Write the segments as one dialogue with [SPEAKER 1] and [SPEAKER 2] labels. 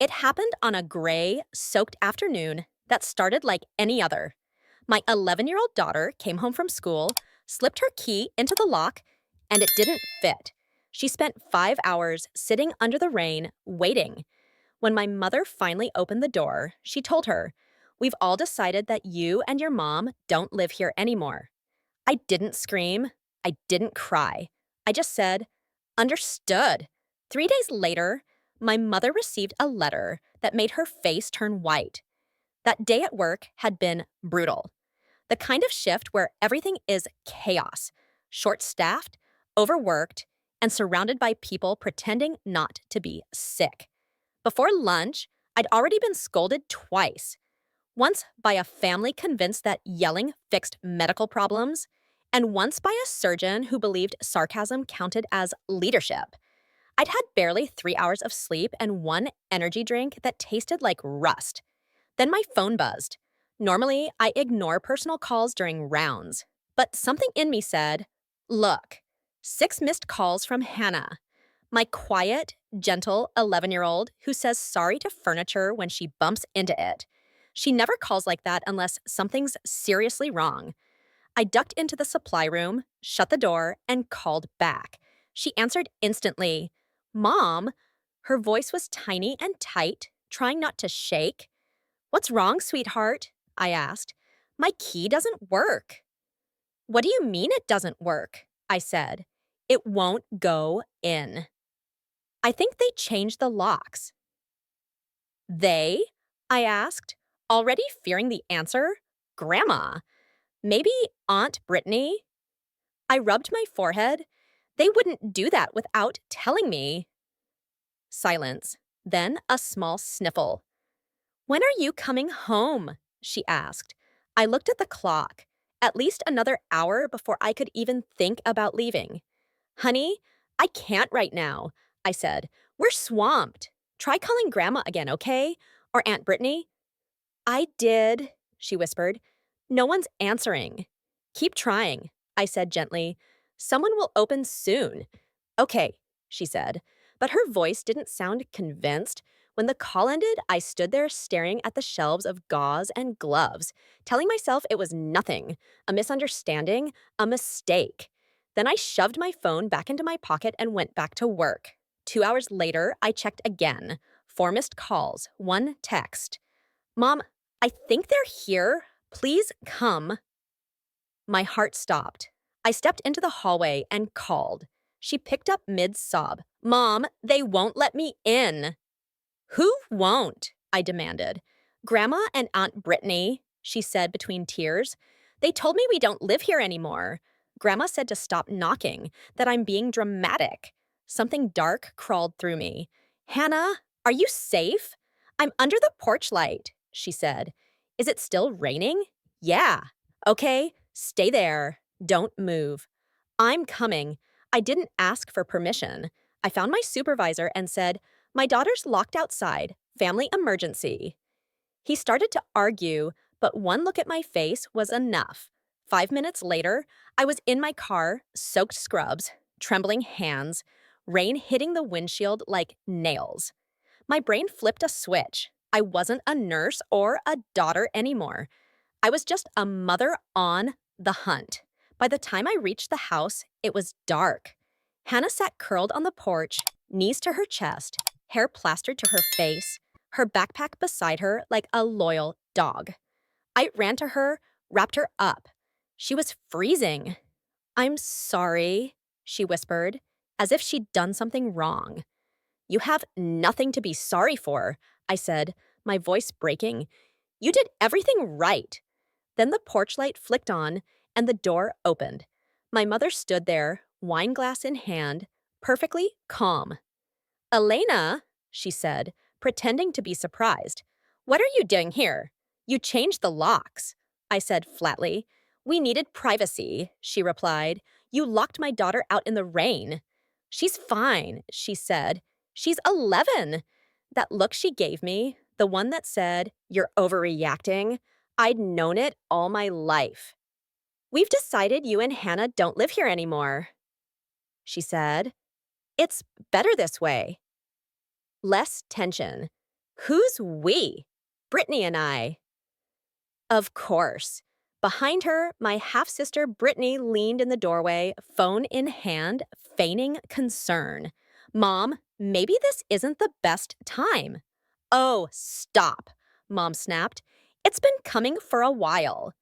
[SPEAKER 1] It happened on a gray, soaked afternoon that started like any other. My 11-year-old daughter came home from school, slipped her key into the lock, and it didn't fit. She spent 5 hours sitting under the rain, waiting. When my mother finally opened the door, she told her, "We've all decided that you and your mom don't live here anymore." I didn't scream. I didn't cry. I just said, "Understood." 3 days later, my mother received a letter that made her face turn white. That day at work had been brutal. The kind of shift where everything is chaos, short staffed, overworked, and surrounded by people pretending not to be sick. Before lunch, I'd already been scolded twice. Once by a family convinced that yelling fixed medical problems, and once by a surgeon who believed sarcasm counted as leadership. I'd had barely 3 hours of sleep and one energy drink that tasted like rust. Then my phone buzzed. Normally, I ignore personal calls during rounds, but something in me said, "Look, 6 missed calls from Hannah, my quiet, gentle 11-year-old who says sorry to furniture when she bumps into it. She never calls like that unless something's seriously wrong." I ducked into the supply room, shut the door, and called back. She answered instantly. "Mom?" Her voice was tiny and tight, trying not to shake. "What's wrong, sweetheart?" I asked. "My key doesn't work." "What do you mean it doesn't work?" I said. "It won't go in." "I think they changed the locks." "They?" I asked, already fearing the answer. "Grandma. Maybe Aunt Brittany?" I rubbed my forehead. "They wouldn't do that without telling me." Silence. Then a small sniffle. "When are you coming home?" she asked. I looked at the clock. At least another hour before I could even think about leaving. "Honey, I can't right now," I said. "We're swamped. Try calling Grandma again, okay? Or Aunt Brittany." "I did," she whispered. "No one's answering." "Keep trying," I said gently. "Someone will open soon." "Okay," she said. But her voice didn't sound convinced. When the call ended, I stood there staring at the shelves of gauze and gloves, telling myself it was nothing, a misunderstanding, a mistake. Then I shoved my phone back into my pocket and went back to work. 2 hours later, I checked again. 4 missed calls, one text. "Mom, I think they're here. Please come." My heart stopped. I stepped into the hallway and called. She picked up mid-sob. "Mom, they won't let me in." "Who won't?" I demanded. "Grandma and Aunt Brittany," she said between tears. "They told me we don't live here anymore. Grandma said to stop knocking, that I'm being dramatic." Something dark crawled through me. "Hannah, are you safe?" "I'm under the porch light," she said. "Is it still raining?" "Yeah." "Okay, stay there. Don't move." "I'm coming." I didn't ask for permission. I found my supervisor and said, "My daughter's locked outside. Family emergency." He started to argue, but one look at my face was enough. 5 minutes later, I was in my car, soaked scrubs, trembling hands, rain hitting the windshield like nails. My brain flipped a switch. I wasn't a nurse or a daughter anymore. I was just a mother on the hunt. By the time I reached the house, it was dark. Hannah sat curled on the porch, knees to her chest, hair plastered to her face, her backpack beside her like a loyal dog. I ran to her, wrapped her up. She was freezing. "I'm sorry," she whispered, as if she'd done something wrong. "You have nothing to be sorry for," I said, my voice breaking. "You did everything right." Then the porch light flicked on, and the door opened. My mother stood there, wine glass in hand, perfectly calm. "Elena," she said, pretending to be surprised. "What are you doing here? You changed the locks." I said flatly. "We needed privacy," she replied. "You locked my daughter out in the rain." "She's fine," she said. "She's 11." That look she gave me, the one that said, "You're overreacting," I'd known it all my life. "We've decided you and Hannah don't live here anymore," she said. "It's better this way." Less tension. Who's we? Brittany and I. Of course. Behind her, my half sister Brittany leaned in the doorway, phone in hand, feigning concern. Mom, maybe this isn't the best time. Oh, stop, Mom snapped. It's been coming for a while.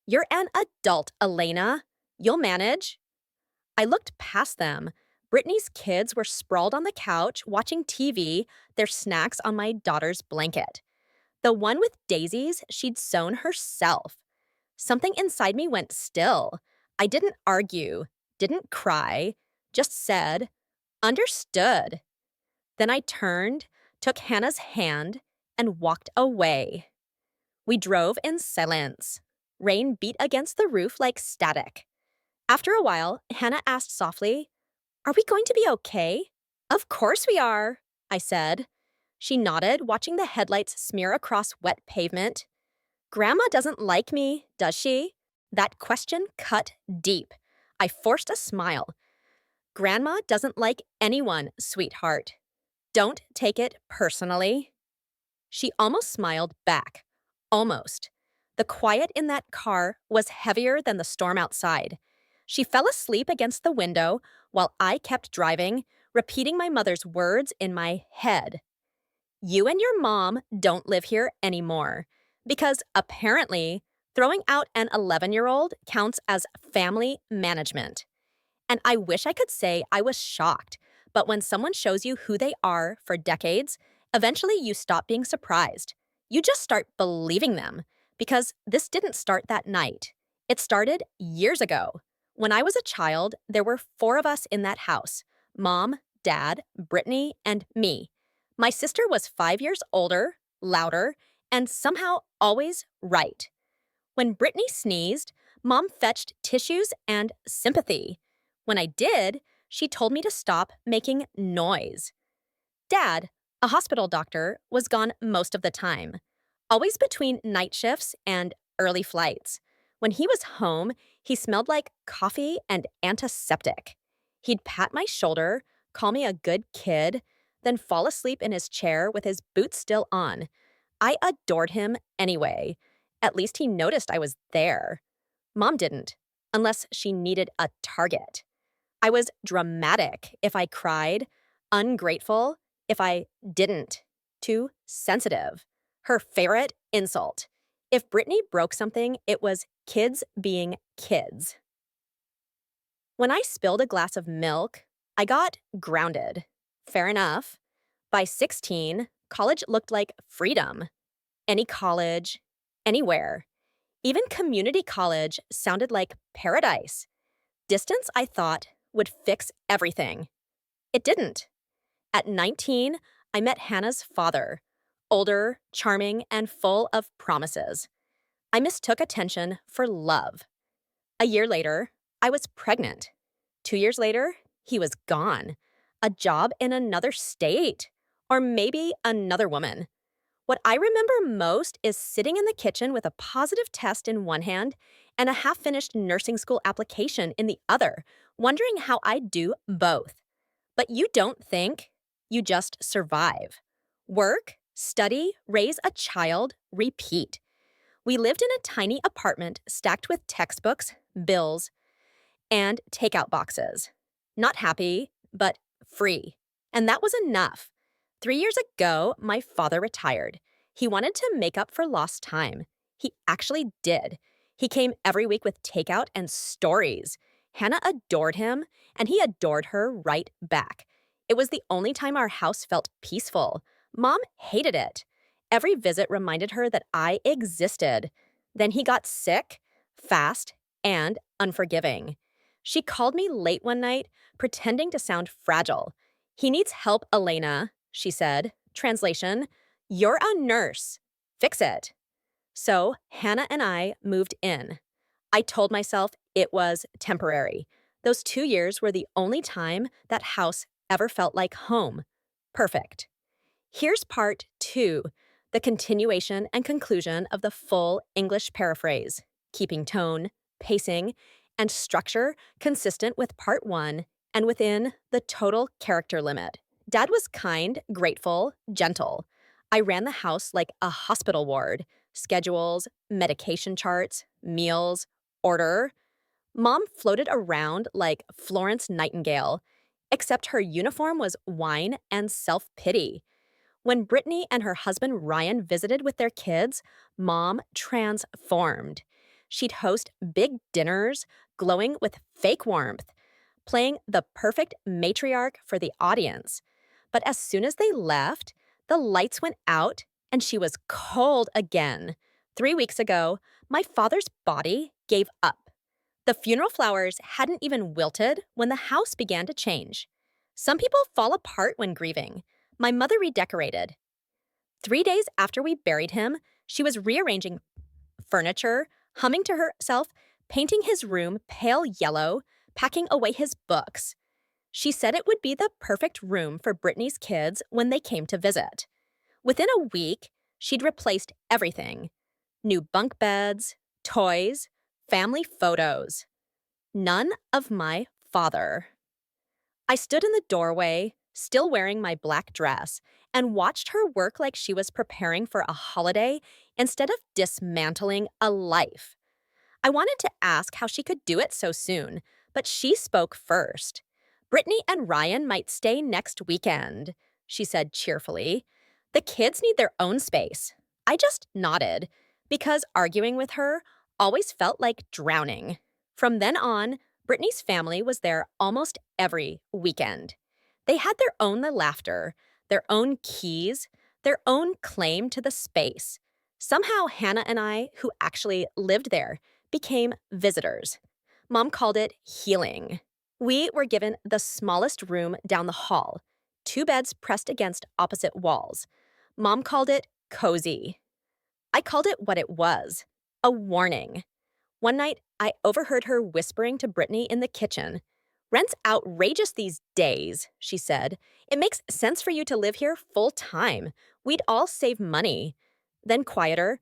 [SPEAKER 1] You're an adult, Elena. You'll manage. I looked past them. Brittany's kids were sprawled on the couch, watching TV, their snacks on my daughter's blanket. The one with daisies she'd sewn herself. Something inside me went still. I didn't argue, didn't cry, just said, understood. Then I turned, took Hannah's hand, and walked away. We drove in silence. Rain beat against the roof like static. After a while, Hannah asked softly, "Are we going to be okay?" "Of course we are," I said. She nodded, watching the headlights smear across wet pavement. "Grandma doesn't like me, does she?" That question cut deep. I forced a smile. "Grandma doesn't like anyone, sweetheart. Don't take it personally." She almost smiled back. Almost. The quiet in that car was heavier than the storm outside. She fell asleep against the window while I kept driving, repeating my mother's words in my head. "You and your mom don't live here anymore." Because apparently, throwing out an 11-year-old counts as family management. And I wish I could say I was shocked, but when someone shows you who they are for decades, eventually you stop being surprised. You just start believing them, because this didn't start that night. It started years ago. When I was a child, there were 4 of us in that house: Mom, Dad, Brittany, and me. My sister was 5 years older, louder, and somehow always right. When Brittany sneezed, Mom fetched tissues and sympathy. When I did, she told me to stop making noise. Dad, a hospital doctor, was gone most of the time, always between night shifts and early flights. When he was home, he smelled like coffee and antiseptic. He'd pat my shoulder, call me a good kid, then fall asleep in his chair with his boots still on. I adored him anyway. At least he noticed I was there. Mom didn't, unless she needed a target. I was dramatic if I cried, ungrateful if I didn't, too sensitive. Her favorite insult. If Brittany broke something, it was kids being kids. When I spilled a glass of milk, I got grounded. Fair enough. By 16, college looked like freedom. Any college, anywhere. Even community college sounded like paradise. Distance, I thought, would fix everything. It didn't. At 19, I met Hannah's father, older, charming, and full of promises. I mistook attention for love. A year later, I was pregnant. 2 years later, he was gone. A job in another state. Or maybe another woman. What I remember most is sitting in the kitchen with a positive test in one hand and a half-finished nursing school application in the other, wondering how I'd do both. But you don't think, you just survive. Work, study, raise a child, repeat. We lived in a tiny apartment stacked with textbooks, bills, and takeout boxes. Not happy, but free. And that was enough. 3 years ago, my father retired. He wanted to make up for lost time. He actually did. He came every week with takeout and stories. Hannah adored him, and he adored her right back. It was the only time our house felt peaceful. Mom hated it. Every visit reminded her that I existed. Then he got sick, fast, and unforgiving. She called me late one night, pretending to sound fragile. "He needs help, Elena," she said. Translation: "You're a nurse. Fix it." So Hannah and I moved in. I told myself it was temporary. Those 2 years were the only time that house ever felt like home. Perfect. Here's part 2, the continuation and conclusion of the full English paraphrase, keeping tone, pacing, and structure consistent with part 1 and within the total character limit. Dad was kind, grateful, gentle. I ran the house like a hospital ward: schedules, medication charts, meals, order. Mom floated around like Florence Nightingale, except her uniform was wine and self pity. When Brittany and her husband Ryan visited with their kids, Mom transformed. She'd host big dinners, glowing with fake warmth, playing the perfect matriarch for the audience. But as soon as they left, the lights went out and she was cold again. 3 weeks ago, my father's body gave up. The funeral flowers hadn't even wilted when the house began to change. Some people fall apart when grieving. My mother redecorated. 3 days after we buried him, she was rearranging furniture, humming to herself, painting his room pale yellow, packing away his books. She said it would be the perfect room for Brittany's kids when they came to visit. Within a week, she'd replaced everything: new bunk beds, toys, family photos. None of my father. I stood in the doorway, still wearing my black dress, and watched her work like she was preparing for a holiday instead of dismantling a life. I wanted to ask how she could do it so soon, but she spoke first. Brittany and Ryan might stay next weekend, she said cheerfully. The kids need their own space. I just nodded, because arguing with her always felt like drowning. From then on, Brittany's family was there almost every weekend. They had their own laughter, their own keys, their own claim to the space. Somehow, Hannah and I, who actually lived there, became visitors. Mom called it healing. We were given the smallest room down the hall, 2 beds pressed against opposite walls. Mom called it cozy. I called it what it was: a warning. One night, I overheard her whispering to Brittany in the kitchen. "Rent's outrageous these days," she said. "It makes sense for you to live here full time. We'd all save money." Then quieter,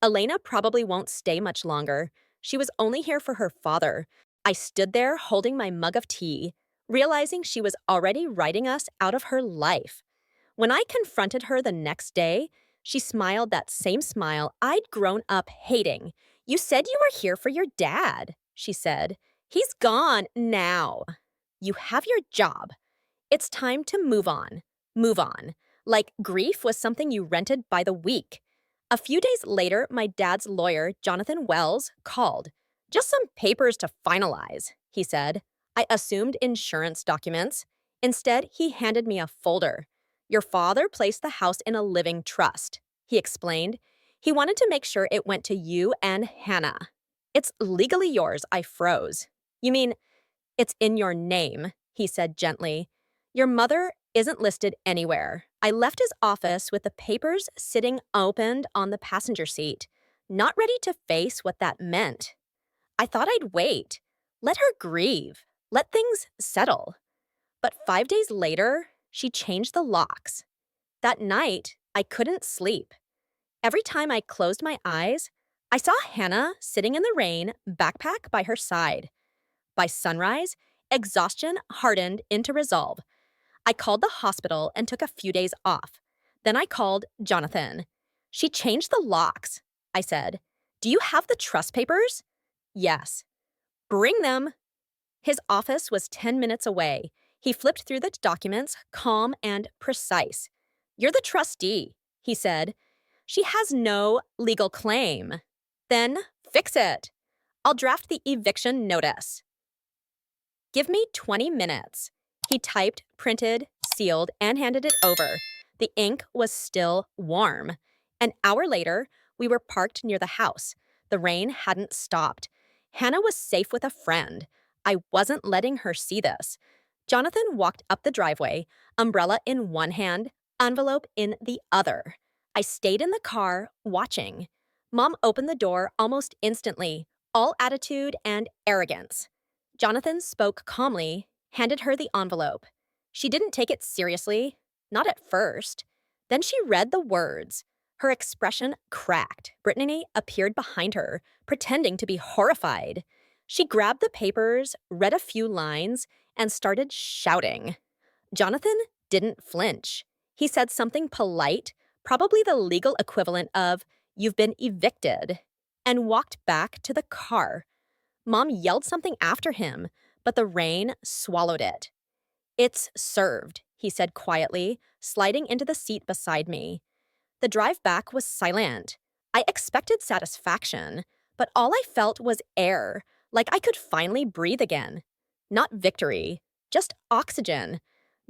[SPEAKER 1] "Elena probably won't stay much longer. She was only here for her father." I stood there holding my mug of tea, realizing she was already writing us out of her life. When I confronted her the next day, she smiled that same smile I'd grown up hating. "You said you were here for your dad," she said. "He's gone now. You have your job. It's time to move on. Move on." Like grief was something you rented by the week. A few days later, my dad's lawyer, Jonathan Wells, called. "Just some papers to finalize," he said. I assumed insurance documents. Instead, he handed me a folder. "Your father placed the house in a living trust," he explained. "He wanted to make sure it went to you and Hannah." "It's legally yours," I froze. "You mean it's in your name," he said gently. "Your mother isn't listed anywhere." I left his office with the papers sitting opened on the passenger seat, not ready to face what that meant. I thought I'd wait. Let her grieve. Let things settle. But 5 days later, she changed the locks. That night, I couldn't sleep. Every time I closed my eyes, I saw Hannah sitting in the rain, backpack by her side. By sunrise, exhaustion hardened into resolve. I called the hospital and took a few days off. Then I called Jonathan. "She changed the locks," I said. "Do you have the trust papers?" "Yes." "Bring them." His office was 10 minutes away. He flipped through the documents, calm and precise. "You're the trustee," he said. "She has no legal claim." "Then fix it. I'll draft the eviction notice." "Give me 20 minutes. He typed, printed, sealed, and handed it over. The ink was still warm. An hour later, we were parked near the house. The rain hadn't stopped. Hannah was safe with a friend. I wasn't letting her see this. Jonathan walked up the driveway, umbrella in one hand, envelope in the other. I stayed in the car, watching. Mom opened the door almost instantly, all attitude and arrogance. Jonathan spoke calmly, handed her the envelope. She didn't take it seriously, not at first. Then she read the words. Her expression cracked. Brittany appeared behind her, pretending to be horrified. She grabbed the papers, read a few lines, and started shouting. Jonathan didn't flinch. He said something polite, probably the legal equivalent of, "You've been evicted," and walked back to the car. Mom yelled something after him, but the rain swallowed it. "It's served," he said quietly, sliding into the seat beside me. The drive back was silent. I expected satisfaction, but all I felt was air, like I could finally breathe again. Not victory, just oxygen.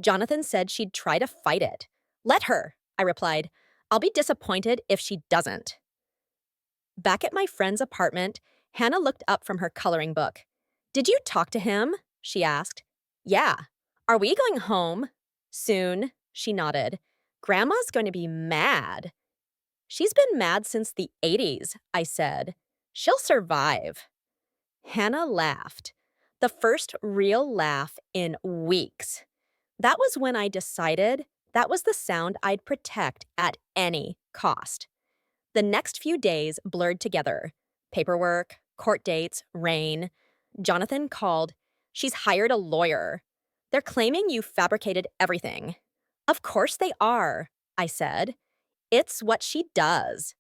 [SPEAKER 1] Jonathan said she'd try to fight it. "Let her," I replied. "I'll be disappointed if she doesn't." Back at my friend's apartment, Hannah looked up from her coloring book. "Did you talk to him?" she asked. "Yeah." "Are we going home?" "Soon," she nodded. "Grandma's going to be mad." "She's been mad since the '80s, I said. "She'll survive." Hannah laughed. The first real laugh in weeks. That was when I decided that was the sound I'd protect at any cost. The next few days blurred together. Paperwork, court dates, rain. Jonathan called. "She's hired a lawyer. They're claiming you fabricated everything." "Of course they are," I said. "It's what she does."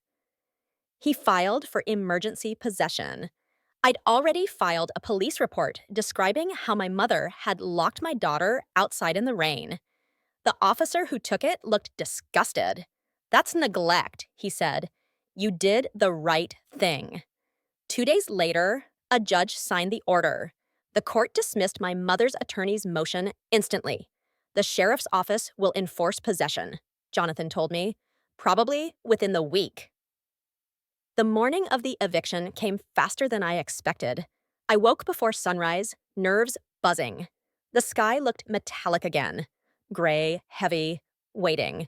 [SPEAKER 1] He filed for emergency possession. I'd already filed a police report describing how my mother had locked my daughter outside in the rain. The officer who took it looked disgusted. "That's neglect," he said. "You did the right thing." 2 days later, a judge signed the order. The court dismissed my mother's attorney's motion instantly. "The sheriff's office will enforce possession," Jonathan told me, "probably within the week." The morning of the eviction came faster than I expected. I woke before sunrise, nerves buzzing. The sky looked metallic again. Gray, heavy, waiting.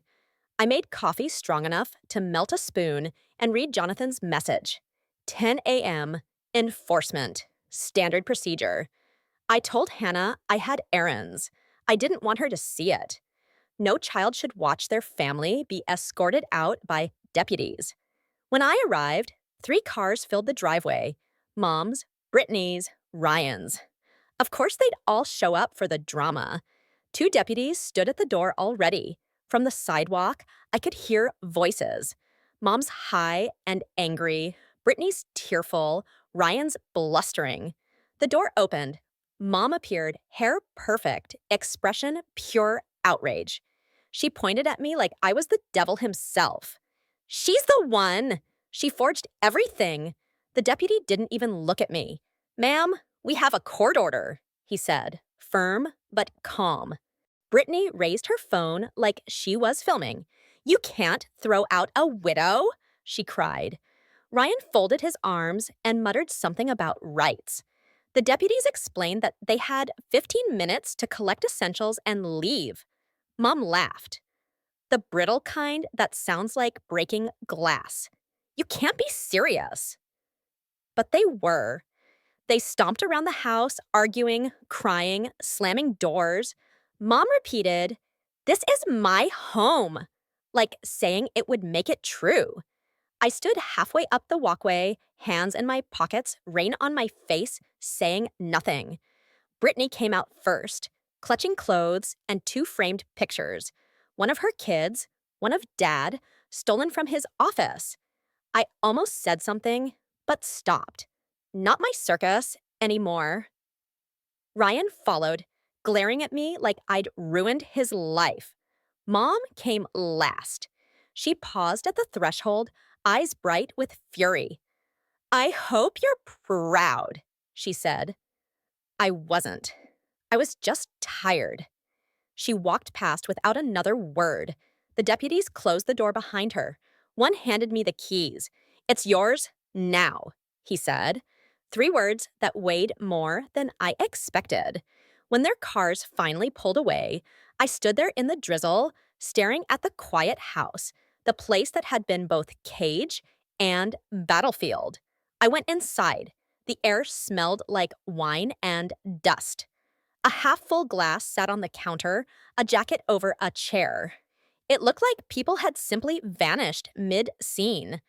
[SPEAKER 1] I made coffee strong enough to melt a spoon and read Jonathan's message. 10 a.m., enforcement, standard procedure. I told Hannah I had errands. I didn't want her to see it. No child should watch their family be escorted out by deputies. When I arrived, 3 cars filled the driveway. Mom's, Brittany's, Ryan's. Of course they'd all show up for the drama. 2 deputies stood at the door already. From the sidewalk, I could hear voices. Mom's high and angry, Brittany's tearful, Ryan's blustering. The door opened. Mom appeared, hair perfect, expression pure outrage. She pointed at me like I was the devil himself. "She's the one! She forged everything." The deputy didn't even look at me. "Ma'am, we have a court order," he said, firm but calm. Brittany raised her phone like she was filming. "You can't throw out a widow," she cried. Ryan folded his arms and muttered something about rights. The deputies explained that they had 15 minutes to collect essentials and leave. Mom laughed. The brittle kind that sounds like breaking glass. "You can't be serious." But they were. They stomped around the house, arguing, crying, slamming doors. Mom repeated, "This is my home," like saying it would make it true. I stood halfway up the walkway, hands in my pockets, rain on my face, saying nothing. Brittany came out first, clutching clothes and 2 framed pictures. One of her kids, one of Dad, stolen from his office. I almost said something, but stopped. Not my circus anymore. Ryan followed, glaring at me like I'd ruined his life. Mom came last. She paused at the threshold, eyes bright with fury. "I hope you're proud," she said. I wasn't. I was just tired. She walked past without another word. The deputies closed the door behind her. One handed me the keys. "It's yours now," he said. 3 words that weighed more than I expected. When their cars finally pulled away, I stood there in the drizzle, staring at the quiet house, the place that had been both cage and battlefield. I went inside. The air smelled like wine and dust. A half-full glass sat on the counter, a jacket over a chair. It looked like people had simply vanished mid-scene.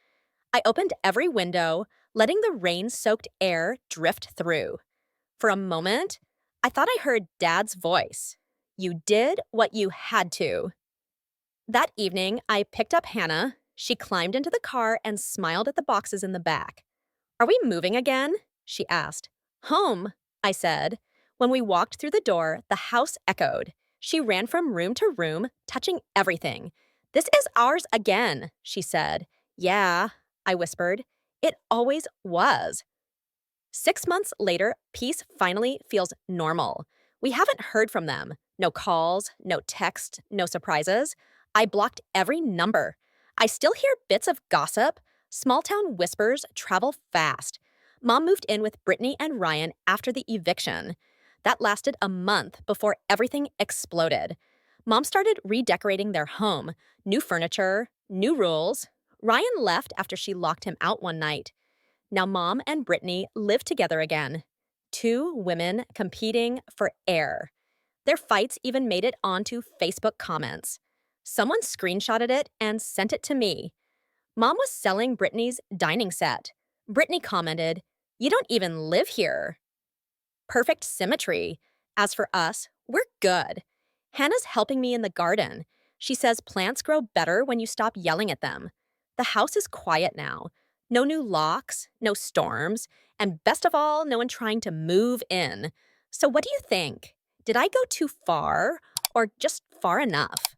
[SPEAKER 1] I opened every window, letting the rain-soaked air drift through. For a moment, I thought I heard Dad's voice. "You did what you had to." That evening, I picked up Hannah. She climbed into the car and smiled at the boxes in the back. Are we moving again? She asked. Home, I said. When we walked through the door, the house echoed. She ran from room to room, touching everything. This is ours again, she said. Yeah, I whispered. It always was. 6 months later, Peace finally feels normal. We haven't heard from them. No calls, no text, no surprises. I blocked every number. I still hear bits of gossip. Small town whispers travel fast. Mom moved in with Brittany and Ryan after the eviction. That lasted a month before everything exploded. Mom started redecorating their home. New furniture, new rules. Ryan left after she locked him out one night. Now, Mom and Brittany live together again. Two women competing for air. Their fights even made it onto Facebook comments. Someone screenshotted it and sent it to me. Mom was selling Brittany's dining set. Brittany commented, "You don't even live here." Perfect symmetry. As for us, we're good. Hannah's helping me in the garden. She says plants grow better when you stop yelling at them. The house is quiet now. No new locks, no storms, and best of all, no one trying to move in. So, what do you think? Did I go too far or just far enough?